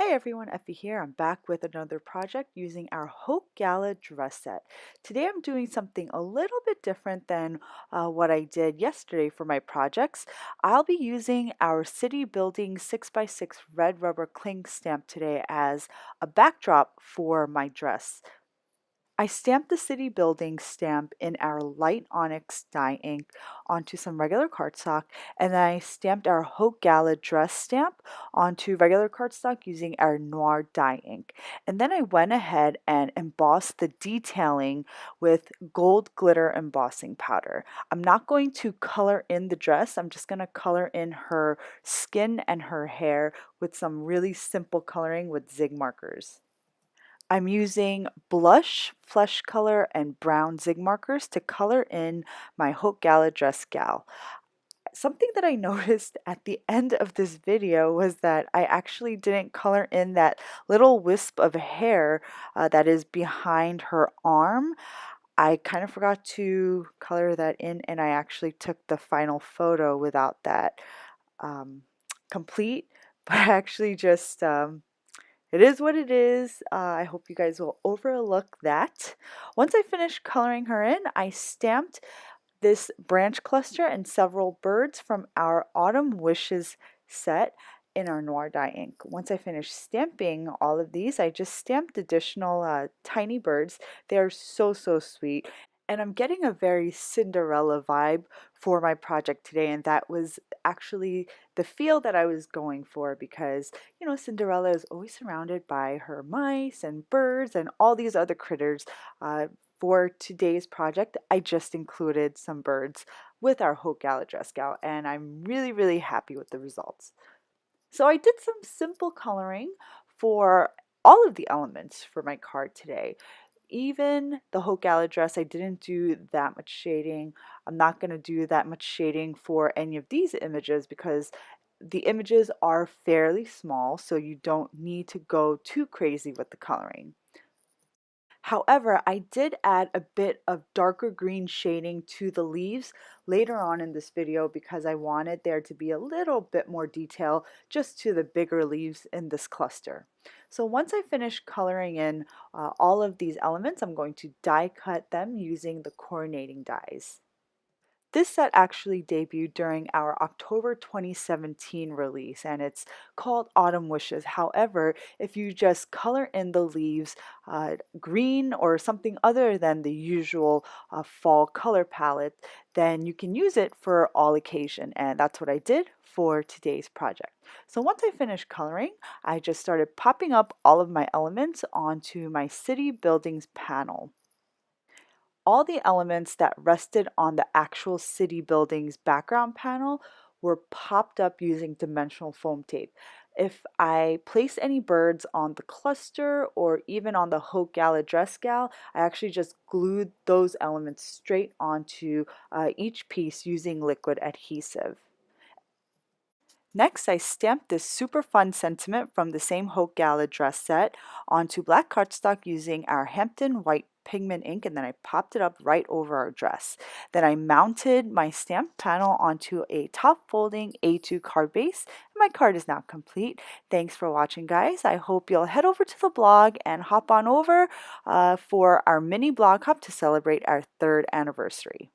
Hey everyone, Effie here. I'm back with another project using our Haute Gala dress set. Today I'm doing something a little bit different than what I did yesterday for my projects. I'll be using our city building 6x6 red rubber cling stamp today as a backdrop for my dress. I stamped the city building stamp in our light onyx dye ink onto some regular cardstock, and then I stamped our Haute Gala dress stamp onto regular cardstock using our Noir dye ink. And then I went ahead and embossed the detailing with gold glitter embossing powder. I'm not going to color in the dress, I'm just going to color in her skin and her hair with some really simple coloring with zig markers. I'm using blush, flesh color, and brown zig markers to color in my Haute Gala dress gal. Something that I noticed at the end of this video was that I actually didn't color in that little wisp of hair that is behind her arm. I kind of forgot to color that in, and I actually took the final photo without that um, complete, but I actually just it is what it is. I hope you guys will overlook that. Once I finished coloring her in, I stamped this branch cluster and several birds from our Autumn Wishes set in our Noir dye ink. Once I finished stamping all of these, I just stamped additional tiny birds. They are so sweet. And I'm getting a very Cinderella vibe for my project today, and that was actually the feel that I was going for because, Cinderella is always surrounded by her mice and birds and all these other critters. For today's project, I just included some birds with our Haute Gala dress gal, and I'm really happy with the results. So I did some simple coloring for all of the elements for my card today. Even the Haute Gala dress, I didn't do that much shading. I'm not going to do that much shading for any of these images because the images are fairly small, so you don't need to go too crazy with the coloring. However, I did add a bit of darker green shading to the leaves later on in this video because I wanted there to be a little bit more detail just to the bigger leaves in this cluster. So once I finish coloring in all of these elements, I'm going to die cut them using the coordinating dies. This set actually debuted during our October 2017 release and it's called Autumn Wishes. However, if you just color in the leaves green or something other than the usual fall color palette, then you can use it for all occasion, and that's what I did for today's project. So once I finished coloring, I just started popping up all of my elements onto my city buildings panel. All the elements that rested on the actual city building's background panel were popped up using dimensional foam tape. If I place any birds on the cluster or even on the Haute Gala dress gal, I actually just glued those elements straight onto each piece using liquid adhesive. Next, I stamped this super fun sentiment from the same Haute Gala dress set onto black cardstock using our Hampton white pigment ink, and then I popped it up right over our dress. Then I mounted my stamp panel onto a top folding A2 card base, and my card is now complete. Thanks for watching, guys. I hope you'll head over to the blog and hop on over for our mini blog hop to celebrate our 3rd anniversary.